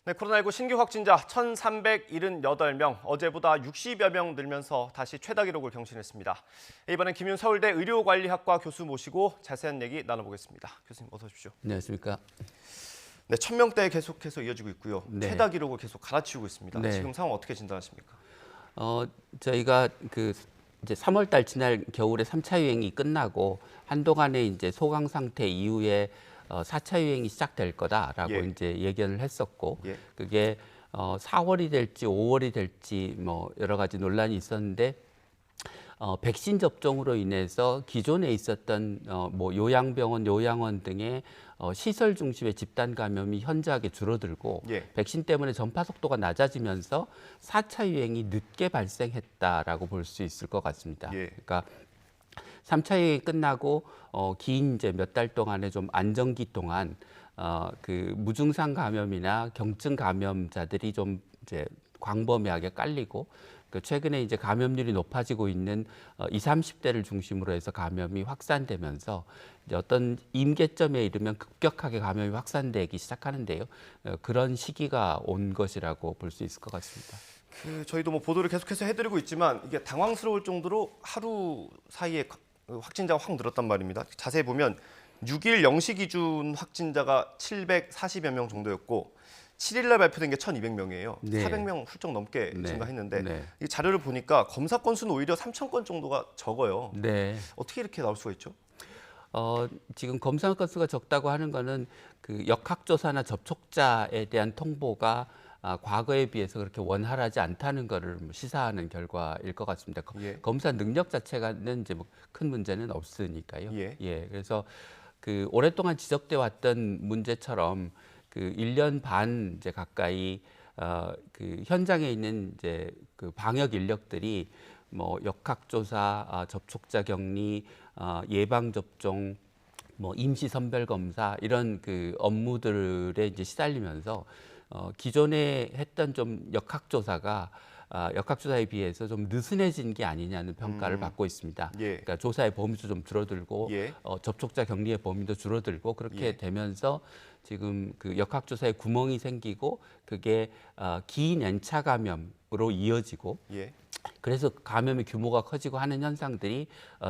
네, 코로나19 신규 확진자 1,378명, 어제보다 60여 명 늘면서 다시 최다 기록을 경신했습니다. 이번엔 김윤 서울대 의료관리학과 교수 모시고 자세한 얘기 나눠보겠습니다. 교수님 어서 오십시오. 안녕하십니까. 네, 1,000명대 계속해서 이어지고 있고요. 네. 최다 기록을 계속 갈아치우고 있습니다. 네. 지금 상황 어떻게 진단하십니까? 저희가 이제 3월 달 지날 겨울에 3차 유행이 끝나고 한동안의 이제 소강 상태 이후에 4차 유행이 시작될 거다라고 예. 이제 예견을 했었고, 예. 그게 4월이 될지 5월이 될지 뭐 여러 가지 논란이 있었는데, 백신 접종으로 인해서 기존에 있었던 뭐 요양병원, 요양원 등의 시설 중심의 집단 감염이 현저하게 줄어들고, 예. 백신 때문에 전파 속도가 낮아지면서 4차 유행이 늦게 발생했다라고 볼 수 있을 것 같습니다. 예. 그러니까 3차 유행이 끝나고 긴 이제 몇 달 동안의 좀 안정기 동안 그 무증상 감염이나 경증 감염자들이 좀 이제 광범위하게 깔리고, 그 최근에 이제 감염률이 높아지고 있는 20, 30대를 중심으로 해서 감염이 확산되면서 이제 어떤 임계점에 이르면 급격하게 감염이 확산되기 시작하는데요. 그런 시기가 온 것이라고 볼 수 있을 것 같습니다. 저희도 뭐 보도를 계속해서 해드리고 있지만 이게 당황스러울 정도로 하루 사이에 확진자가 확 늘었단 말입니다. 자세히 보면 6일 0시 기준 확진자가 740여 명 정도였고 7일 날 발표된 게 1,200명이에요. 네. 400명 훌쩍 넘게 네. 증가했는데 네. 이 자료를 보니까 검사 건수는 오히려 3,000건 정도가 적어요. 네. 어떻게 이렇게 나올 수가 있죠? 지금 검사 건수가 적다고 하는 거는 그 역학조사나 접촉자에 대한 통보가 과거에 비해서 그렇게 원활하지 않다는 것을 시사하는 결과일 것 같습니다. 예. 검사 능력 자체가는 이제 뭐 큰 문제는 없으니까요. 예. 그래서 그 오랫동안 지적돼 왔던 문제처럼 그 1년 반 이제 가까이 그 현장에 있는 이제 그 방역 인력들이 뭐 역학조사, 접촉자 격리, 예방 접종, 뭐 임시 선별 검사 이런 그 업무들에 이제 시달리면서 기존에 했던 좀 역학조사가 역학조사에 비해서 좀 느슨해진 게 아니냐는 평가를 받고 있습니다. 예. 그러니까 조사의 범위도 좀 줄어들고 예. 접촉자 격리의 범위도 줄어들고 그렇게 예. 되면서 지금 그 역학조사에 구멍이 생기고 그게 긴 연차 감염으로 이어지고 예. 그래서 감염의 규모가 커지고 하는 현상들이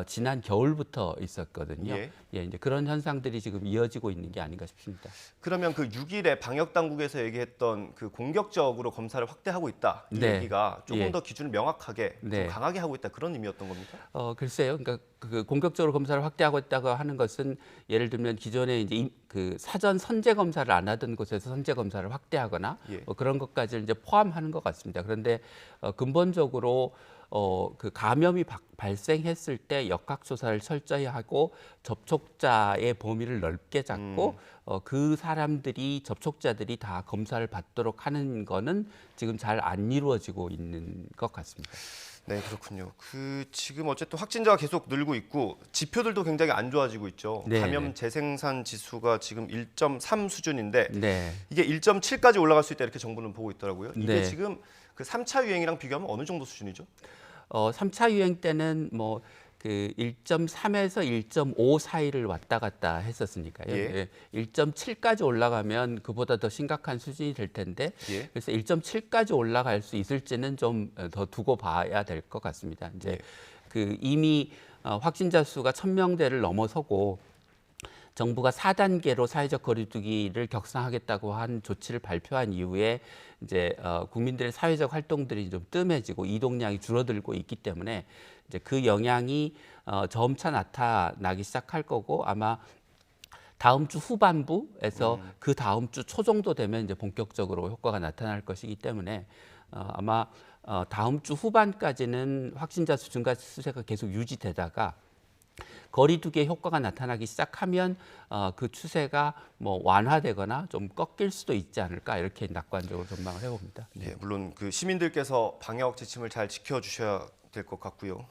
지난 겨울부터 있었거든요. 예. 이제 그런 현상들이 지금 이어지고 있는 게 아닌가 싶습니다. 그러면 그 6일에 방역 당국에서 얘기했던 그 공격적으로 검사를 확대하고 있다 이 네. 얘기가 조금 예. 더 기준을 명확하게 네. 좀 강하게 하고 있다 그런 의미였던 겁니까? 글쎄요. 그러니까 그 공격적으로 검사를 확대하고 있다고 하는 것은 예를 들면 기존에 이제 그 사전 선제 검사를 안 하던 곳에서 선제 검사를 확대하거나 예. 그런 것까지를 이제 포함하는 것 같습니다. 그런데 근본적으로 그 감염이 발생했을 때 역학조사를 철저히 하고 접촉자의 범위를 넓게 잡고 그 사람들이 접촉자들이 다 검사를 받도록 하는 거는 지금 잘 안 이루어지고 있는 것 같습니다. 네, 그렇군요. 지금 어쨌든 확진자가 계속 늘고 있고 지표들도 굉장히 안 좋아지고 있죠. 네, 감염 네. 재생산 지수가 지금 1.3 수준인데 네. 이게 1.7까지 올라갈 수 있다 이렇게 정부는 보고 있더라고요. 이게 네. 지금 그 3차 유행이랑 비교하면 어느 정도 수준이죠? 3차 유행 때는 뭐 그 1.3에서 1.5 사이를 왔다 갔다 했었으니까요. 예. 1.7까지 올라가면 그보다 더 심각한 수준이 될 텐데 예. 그래서 1.7까지 올라갈 수 있을지는 좀 더 두고 봐야 될 것 같습니다. 이제 예. 그 이미 확진자 수가 1,000명대를 넘어서고 정부가 4단계로 사회적 거리두기를 격상하겠다고 한 조치를 발표한 이후에 이제 국민들의 사회적 활동들이 좀 뜸해지고 이동량이 줄어들고 있기 때문에 이제 그 영향이 점차 나타나기 시작할 거고 아마 다음 주 후반부에서 그 다음 주 초 정도 되면 이제 본격적으로 효과가 나타날 것이기 때문에 아마 다음 주 후반까지는 확진자 수 증가 추세가 계속 유지되다가 거리두기의 효과가 나타나기 시작하면 그 추세가 뭐 완화되거나 좀 꺾일 수도 있지 않을까 이렇게 낙관적으로 전망을 해봅니다. 네, 물론 그 시민들께서 방역 지침을 잘 지켜주셔야 될 것 같고요.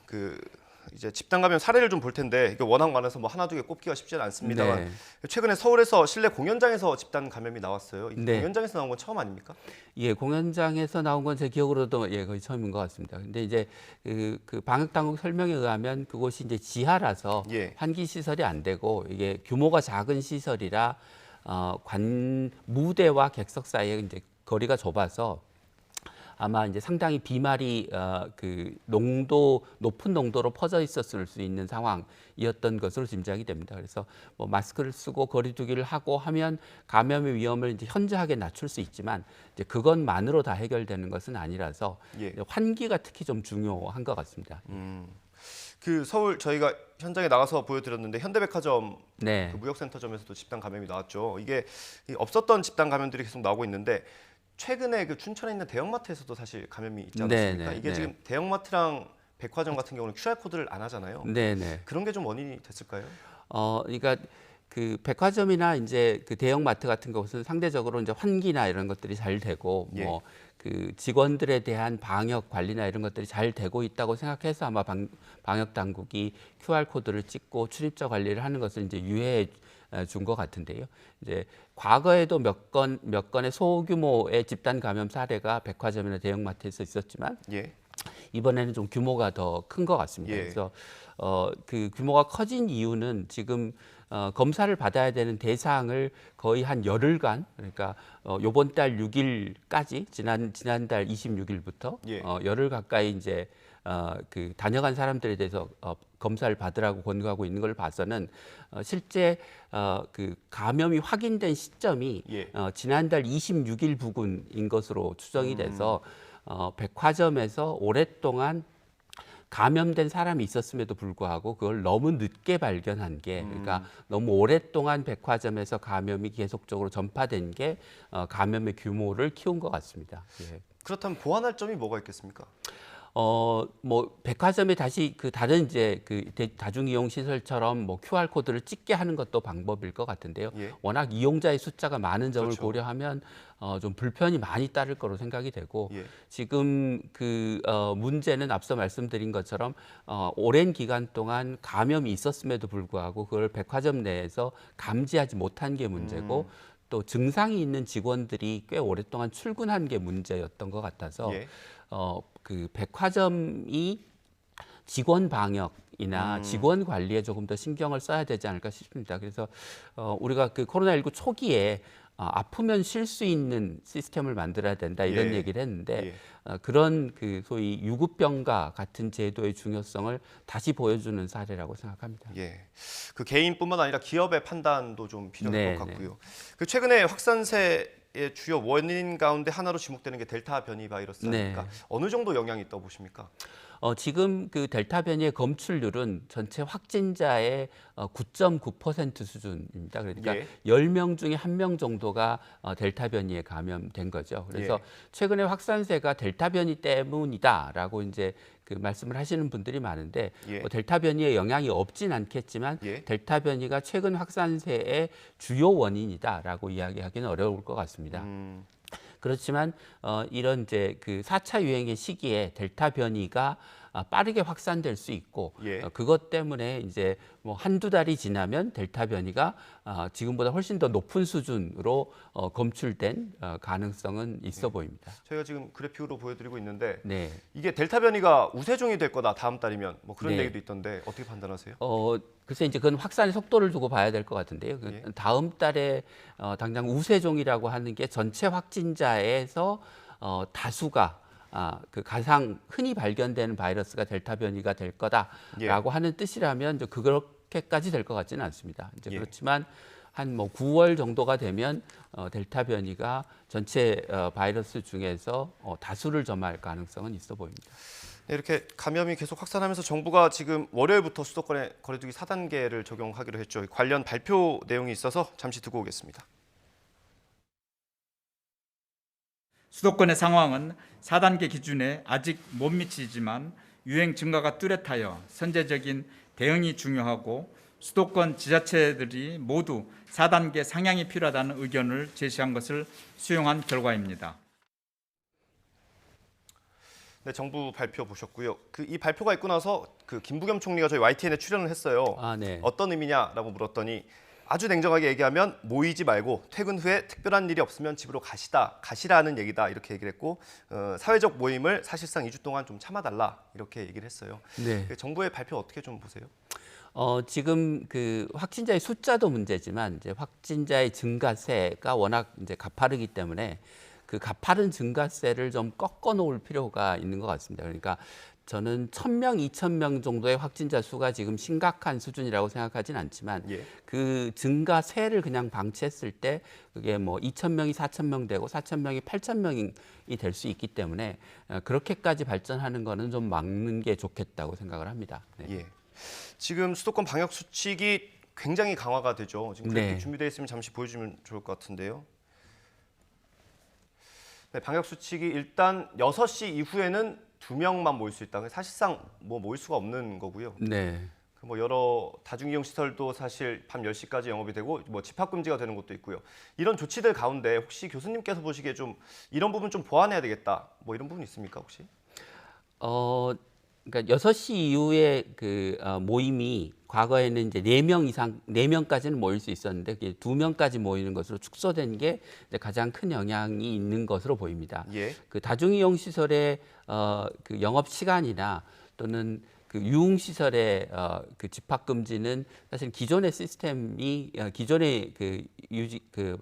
이제 집단 감염 사례를 좀 볼 텐데 이게 워낙 많아서 뭐 하나 두 개 꼽기가 쉽지는 않습니다만 네. 최근에 서울에서 실내 공연장에서 집단 감염이 나왔어요. 이 네. 공연장에서 나온 건 처음 아닙니까? 예, 공연장에서 나온 건 제 기억으로도 거의 처음인 것 같습니다. 근데 이제 그 방역 당국 설명에 의하면 그곳이 이제 지하라서 예. 환기 시설이 안 되고 이게 규모가 작은 시설이라 무대와 객석 사이에 이제 거리가 좁아서 아마 이제 상당히 비말이 높은 농도로 퍼져 있었을 수 있는 상황이었던 것으로 짐작이 됩니다. 그래서 뭐 마스크를 쓰고 거리두기를 하고 하면 감염의 위험을 이제 현저하게 낮출 수 있지만 이제 그것만으로 다 해결되는 것은 아니라서 예. 환기가 특히 좀 중요한 것 같습니다. 그 서울 저희가 현장에 나가서 보여드렸는데 현대백화점 네. 그 무역센터점에서도 집단 감염이 나왔죠. 이게 없었던 집단 감염들이 계속 나오고 있는데 최근에 그 춘천에 있는 대형마트에서도 사실 감염이 있지 않았습니까? 네, 네, 이게 네. 지금 대형마트랑 백화점 같은 경우는 QR 코드를 안 하잖아요. 네네. 그런 게 좀 원인이 됐을까요? 그러니까 그 백화점이나 이제 그 대형마트 같은 것은 상대적으로 이제 환기나 이런 것들이 잘 되고 예. 뭐 그 직원들에 대한 방역 관리나 이런 것들이 잘 되고 있다고 생각해서 아마 방역 당국이 QR 코드를 찍고 출입자 관리를 하는 것을 이제 유예해 준 것 같은데요. 이제 과거에도 몇 건의 소규모의 집단 감염 사례가 백화점이나 대형마트에서 있었지만 예. 이번에는 좀 규모가 더 큰 것 같습니다. 예. 그래서 그 규모가 커진 이유는 지금 검사를 받아야 되는 대상을 거의 한 열흘간, 그러니까 요번 달 6일까지 지난달 26일부터 예. 열흘 가까이 이제 그 다녀간 사람들에 대해서 검사를 받으라고 권고하고 있는 걸 봐서는 실제 그 감염이 확인된 시점이 예. 지난달 26일 부근인 것으로 추정이 돼서 백화점에서 오랫동안 감염된 사람이 있었음에도 불구하고 그걸 너무 늦게 발견한 게, 그러니까 너무 오랫동안 백화점에서 감염이 계속적으로 전파된 게 감염의 규모를 키운 것 같습니다. 예. 그렇다면 보완할 점이 뭐가 있겠습니까? 뭐 백화점에 다시 그 다른 이제 그 다중이용 시설처럼 뭐 QR 코드를 찍게 하는 것도 방법일 것 같은데요. 예. 워낙 이용자의 숫자가 많은 점을 그렇죠. 고려하면 좀 불편이 많이 따를 거로 생각이 되고 예. 지금 그 문제는 앞서 말씀드린 것처럼 오랜 기간 동안 감염이 있었음에도 불구하고 그걸 백화점 내에서 감지하지 못한 게 문제고 또 증상이 있는 직원들이 꽤 오랫동안 출근한 게 문제였던 것 같아서 예. 그 백화점이 직원 방역이나 직원 관리에 조금 더 신경을 써야 되지 않을까 싶습니다. 그래서 우리가 그 코로나19 초기에 아프면 쉴 수 있는 시스템을 만들어야 된다 이런 예. 얘기를 했는데 예. 그런 그 소위 유급병가 같은 제도의 중요성을 다시 보여주는 사례라고 생각합니다. 예. 그 개인뿐만 아니라 기업의 판단도 좀 필요할 네, 것 같고요. 그 최근에 확산세의 주요 원인 가운데 하나로 지목되는 게 델타 변이 바이러스 아닙니까? 네. 어느 정도 영향이 있다고 보십니까? 지금 그 델타 변이의 검출률은 전체 확진자의 9.9% 수준입니다. 그러니까 예. 10명 중에 1명 정도가 델타 변이에 감염된 거죠. 그래서 예. 최근에 확산세가 델타 변이 때문이다라고 이제 그 말씀을 하시는 분들이 많은데 예. 델타 변이에 영향이 없진 않겠지만 예. 델타 변이가 최근 확산세의 주요 원인이다라고 이야기하기는 어려울 것 같습니다. 그렇지만 이런 이제 그 4차 유행의 시기에 델타 변이가 빠르게 확산될 수 있고 예. 그것 때문에 이제 뭐 한두 달이 지나면 델타 변이가 지금보다 훨씬 더 높은 수준으로 검출된 가능성은 있어 보입니다. 저희가 지금 그래픽으로 보여드리고 있는데 네. 이게 델타 변이가 우세종이 될 거다 다음 달이면 뭐 그런 네. 얘기도 있던데 어떻게 판단하세요? 글쎄 이제 그건 확산의 속도를 두고 봐야 될 것 같은데요. 예. 다음 달에 당장 우세종이라고 하는 게 전체 확진자에서 다수가 그 가장 흔히 발견되는 바이러스가 델타 변이가 될 거다라고 하는 뜻이라면 이제 그렇게까지 될 것 같지는 않습니다. 이제 예. 그렇지만 한 뭐 9월 정도가 되면 델타 변이가 전체 바이러스 중에서 다수를 점할 가능성은 있어 보입니다. 네, 이렇게 감염이 계속 확산하면서 정부가 지금 월요일부터 수도권에 거리두기 4단계를 적용하기로 했죠. 관련 발표 내용이 있어서 잠시 듣고 오겠습니다. 수도권의 상황은 4단계 기준에 아직 못 미치지만 유행 증가가 뚜렷하여 선제적인 대응이 중요하고 수도권 지자체들이 모두 4단계 상향이 필요하다는 의견을 제시한 것을 수용한 결과입니다. 네, 정부 발표 보셨고요. 이 발표가 있고 나서 그 김부겸 총리가 저희 YTN에 출연을 했어요. 네. 어떤 의미냐라고 물었더니 아주 냉정하게 얘기하면 모이지 말고 퇴근 후에 특별한 일이 없으면 집으로 가시라는 얘기다 이렇게 얘기를 했고 사회적 모임을 사실상 2주 동안 좀 참아달라 이렇게 얘기를 했어요. 네. 정부의 발표 어떻게 좀 보세요? 지금 그 확진자의 숫자도 문제지만 이제 확진자의 증가세가 워낙 이제 가파르기 때문에 그 가파른 증가세를 좀 꺾어 놓을 필요가 있는 것 같습니다. 그러니까 저는 1,000명, 2,000명 정도의 확진자 수가 지금 심각한 수준이라고 생각하진 않지만 예. 그 증가세를 그냥 방치했을 때 그게 뭐 2,000명이 4,000명 되고 4,000명이 8,000명이 될 수 있기 때문에 그렇게까지 발전하는 거는 좀 막는 게 좋겠다고 생각을 합니다. 네. 예. 지금 수도권 방역 수칙이 굉장히 강화가 되죠. 지금 그래픽 네. 준비되어 있으면 잠시 보여주면 좋을 것 같은데요. 네, 방역 수칙이 일단 6시 이후에는 2명만 모일 수 있다. 사실상 뭐 모일 수가 없는 거고요. 네. 뭐 여러 다중이용 시설도 사실 밤 10시까지 영업이 되고 뭐 집합 금지가 되는 것도 있고요. 이런 조치들 가운데 혹시 교수님께서 보시기에 좀 이런 부분 좀 보완해야 되겠다. 뭐 이런 부분 있습니까, 혹시? 그러니까 6시 이후에 모임이 과거에는 이제 4명 이상, 4명까지는 모일 수 있었는데 그게 2명까지 모이는 것으로 축소된 게 이제 가장 큰 영향이 있는 것으로 보입니다. 예. 그 다중이용 시설의 그 영업 시간이나 또는 그 유흥 시설의 그 집합 금지는 사실 기존의 시스템이 기존의 그 유지 그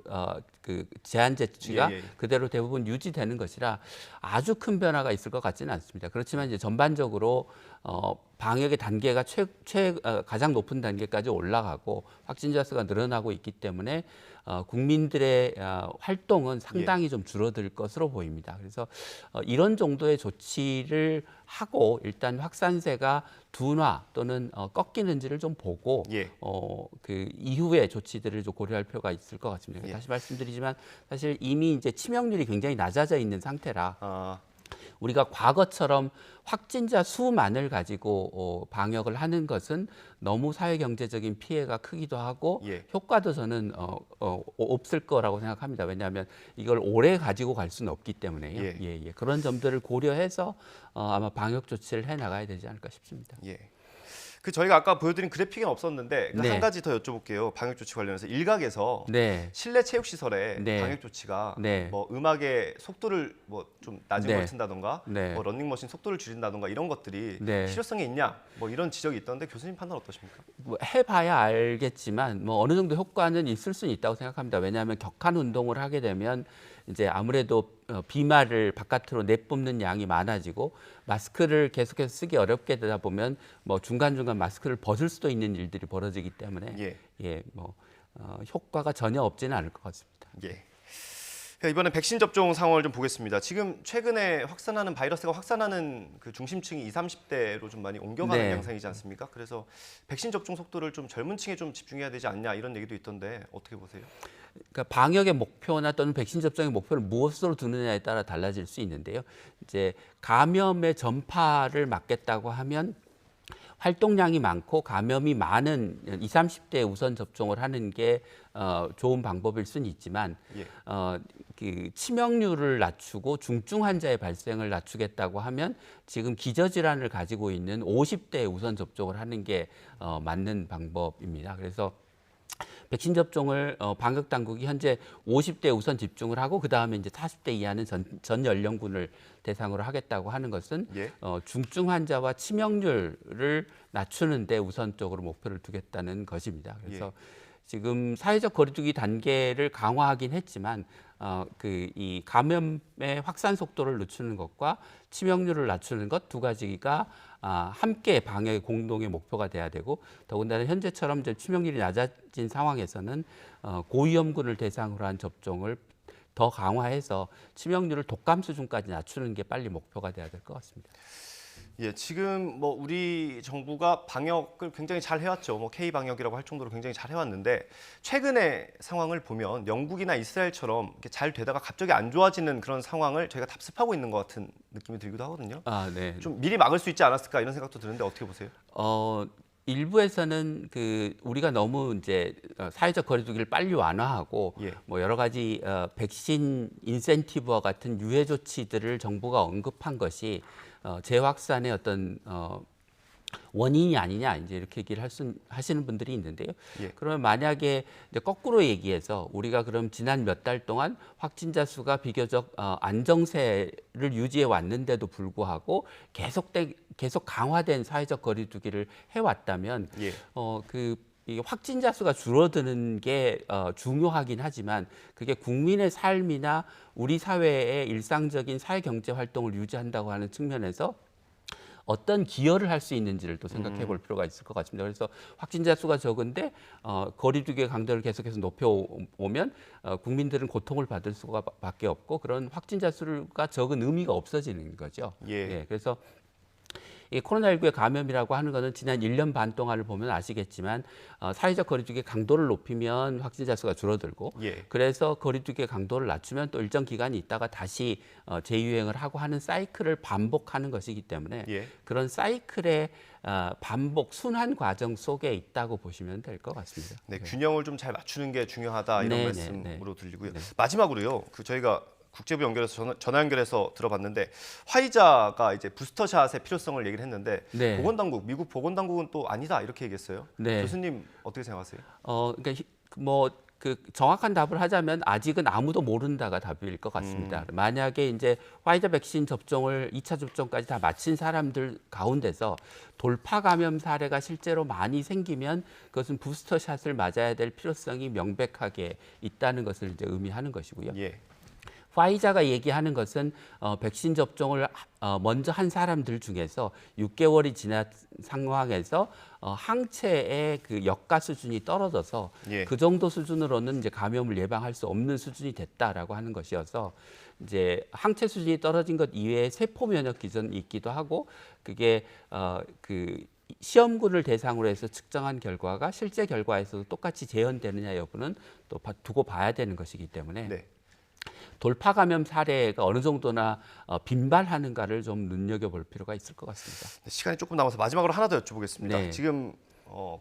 제한 제치가 예, 예. 그대로 대부분 유지되는 것이라 아주 큰 변화가 있을 것 같지는 않습니다. 그렇지만 이제 전반적으로 방역의 단계가 가장 높은 단계까지 올라가고 확진자 수가 늘어나고 있기 때문에 국민들의 활동은 상당히 좀 줄어들 것으로 보입니다. 그래서 이런 정도의 조치를 하고 일단 확산세가 둔화 또는 꺾이는지를 좀 보고 예. 그 이후의 조치들을 좀 고려할 필요가 있을 것 같습니다. 예. 다시 말씀드리지만 사실 이미 이제 치명률이 굉장히 낮아져 있는 상태라 아, 우리가 과거처럼 확진자 수만을 가지고 방역을 하는 것은 너무 사회 경제적인 피해가 크기도 하고 예. 효과도 저는 없을 거라고 생각합니다. 왜냐하면 이걸 오래 가지고 갈 수는 없기 때문에요. 예. 예. 그런 점들을 고려해서 아마 방역 조치를 해 나가야 되지 않을까 싶습니다. 예. 그 저희가 아까 보여드린 그래픽은 없었는데 네. 한 가지 더 여쭤볼게요. 방역 조치 관련해서 일각에서 네. 실내 체육 시설에 네. 방역 조치가 네. 뭐 음악의 속도를 뭐 좀 낮은 네. 걸 튼다던가 네. 뭐 러닝머신 속도를 줄인다던가 이런 것들이 네. 실효성이 있냐 뭐 이런 지적이 있던데 교수님 판단 어떠십니까? 뭐 해봐야 알겠지만 뭐 어느 정도 효과는 있을 수는 있다고 생각합니다. 왜냐하면 격한 운동을 하게 되면 이제 아무래도 비말을 바깥으로 내뿜는 양이 많아지고 마스크를 계속해서 쓰기 어렵게 되다 보면 뭐 중간중간 마스크를 벗을 수도 있는 일들이 벌어지기 때문에 효과가 전혀 없지는 않을 것 같습니다. 예. 이번에 백신 접종 상황을 좀 보겠습니다. 지금 최근에 확산하는 바이러스가 확산하는 그 중심층이 20, 30대로 좀 많이 옮겨가는 네. 양상이지 않습니까? 그래서 백신 접종 속도를 좀 젊은 층에 좀 집중해야 되지 않냐 이런 얘기도 있던데 어떻게 보세요? 그러니까 방역의 목표나 또는 백신 접종의 목표를 무엇으로 두느냐에 따라 달라질 수 있는데요. 이제 감염의 전파를 막겠다고 하면 활동량이 많고 감염이 많은 20, 30대에 우선 접종을 하는 게 좋은 방법일 수는 있지만 예. 그 치명률을 낮추고 중증 환자의 발생을 낮추겠다고 하면 지금 기저질환을 가지고 있는 50대에 우선 접종을 하는 게 맞는 방법입니다. 그래서 백신 접종을 방역 당국이 현재 50대 우선 집중을 하고 그 다음에 이제 40대 이하는 전 연령군을 대상으로 하겠다고 하는 것은 예. 중증 환자와 치명률을 낮추는데 우선적으로 목표를 두겠다는 것입니다. 그래서 지금 사회적 거리두기 단계를 강화하긴 했지만 이 감염의 확산 속도를 늦추는 것과 치명률을 낮추는 것 두 가지가 함께 방역의 공동의 목표가 돼야 되고 더군다나 현재처럼 이제 치명률이 낮아진 상황에서는 고위험군을 대상으로 한 접종을 더 강화해서 치명률을 독감 수준까지 낮추는 게 빨리 목표가 돼야 될 것 같습니다. 예, 지금 뭐 우리 정부가 방역을 굉장히 잘 해왔죠. 뭐 K 방역이라고 할 정도로 굉장히 잘 해왔는데 최근의 상황을 보면 영국이나 이스라엘처럼 이렇게 잘 되다가 갑자기 안 좋아지는 그런 상황을 저희가 답습하고 있는 것 같은 느낌이 들기도 하거든요. 네. 좀 미리 막을 수 있지 않았을까 이런 생각도 드는데 어떻게 보세요? 일부에서는 우리가 너무 이제 사회적 거리두기를 빨리 완화하고 뭐 여러 가지 백신 인센티브와 같은 유해 조치들을 정부가 언급한 것이 재확산의 어떤 원인이 아니냐 이제 이렇게 얘기를 하시는 분들이 있는데요. 그러면 만약에 이제 거꾸로 얘기해서 우리가 그럼 지난 몇 달 동안 확진자 수가 비교적 안정세를 유지해 왔는데도 불구하고 계속 강화된 사회적 거리두기를 해왔다면 그 이 확진자 수가 줄어드는 게 중요하긴 하지만 그게 국민의 삶이나 우리 사회의 일상적인 사회 경제 활동을 유지한다고 하는 측면에서 어떤 기여를 할 수 있는지를 또 생각해 볼 필요가 있을 것 같습니다. 그래서 확진자 수가 적은데 거리두기의 강도를 계속해서 높여오면 국민들은 고통을 받을 수밖에 없고 그런 확진자 수가 적은 의미가 없어지는 거죠. 예. 그래서 이 코로나19의 감염이라고 하는 것은 지난 1년 반 동안을 보면 아시겠지만 사회적 거리두기의 강도를 높이면 확진자 수가 줄어들고 예. 그래서 거리두기의 강도를 낮추면 또 일정 기간이 있다가 다시 재유행을 하고 하는 사이클을 반복하는 것이기 때문에 예. 그런 사이클의 반복 순환 과정 속에 있다고 보시면 될 것 같습니다. 네, 균형을 좀 잘 맞추는 게 중요하다 이런 네, 말씀으로 네. 들리고요. 마지막으로요. 저희가 국제부 연결해서 전화 연결해서 들어봤는데 화이자가 이제 부스터샷의 필요성을 얘기를 했는데 네. 보건당국, 미국 보건당국은 또 아니다 이렇게 얘기했어요. 네. 교수님 어떻게 생각하세요? 그러니까 그 정확한 답을 하자면 아직은 아무도 모른다가 답일 것 같습니다. 만약에 이제 화이자 백신 접종을 2차 접종까지 다 마친 사람들 가운데서 돌파 감염 사례가 실제로 많이 생기면 그것은 부스터샷을 맞아야 될 필요성이 명백하게 있다는 것을 이제 의미하는 것이고요. 예. 화이자가 얘기하는 것은 백신 접종을 먼저 한 사람들 중에서 6개월이 지난 상황에서 항체의 그 역가 수준이 떨어져서 예. 그 정도 수준으로는 이제 감염을 예방할 수 없는 수준이 됐다라고 하는 것이어서 이제 항체 수준이 떨어진 것 이외에 세포 면역 기전이 있기도 하고 그게 그 시험군을 대상으로 해서 측정한 결과가 실제 결과에서도 똑같이 재현되느냐 여부는 또 두고 봐야 되는 것이기 때문에 네. 돌파 감염 사례가 어느 정도나 빈발하는가를 좀 눈여겨볼 필요가 있을 것 같습니다. 시간이 조금 남아서 마지막으로 하나 더 여쭤보겠습니다. 네. 지금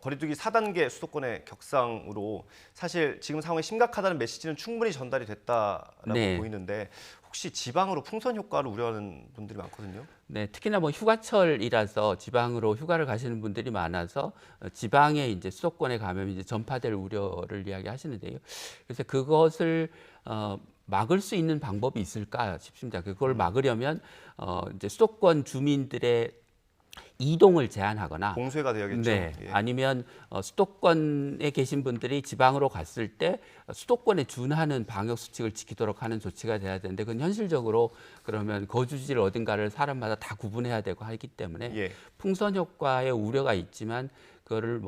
거리두기 4단계 수도권의 격상으로 사실 지금 상황이 심각하다는 메시지는 충분히 전달이 됐다라고 네. 보이는데 혹시 지방으로 풍선 효과를 우려하는 분들이 많거든요. 네, 특히나 뭐 휴가철이라서 지방으로 휴가를 가시는 분들이 많아서 지방에 이제 수도권의 감염이 이제 전파될 우려를 이야기하시는데요. 그래서 그것을 막을 수 있는 방법이 있을까 싶습니다. 그걸 막으려면 이제 수도권 주민들의 이동을 제한하거나 공쇄가 되어야겠죠. 네, 예. 아니면 수도권에 계신 분들이 지방으로 갔을 때 수도권에 준하는 방역 수칙을 지키도록 하는 조치가 돼야 되는데 그건 현실적으로 그러면 거주지를 어딘가를 사람마다 다 구분해야 되고 하기 때문에 예. 풍선 효과의 우려가 있지만 그거를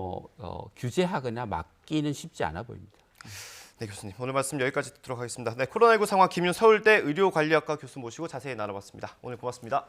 규제하거나 막기는 쉽지 않아 보입니다. 네, 교수님 오늘 말씀 여기까지 듣도록 하겠습니다. 네, 코로나19 상황 김윤 서울대 의료관리학과 교수 모시고 자세히 나눠봤습니다. 오늘 고맙습니다.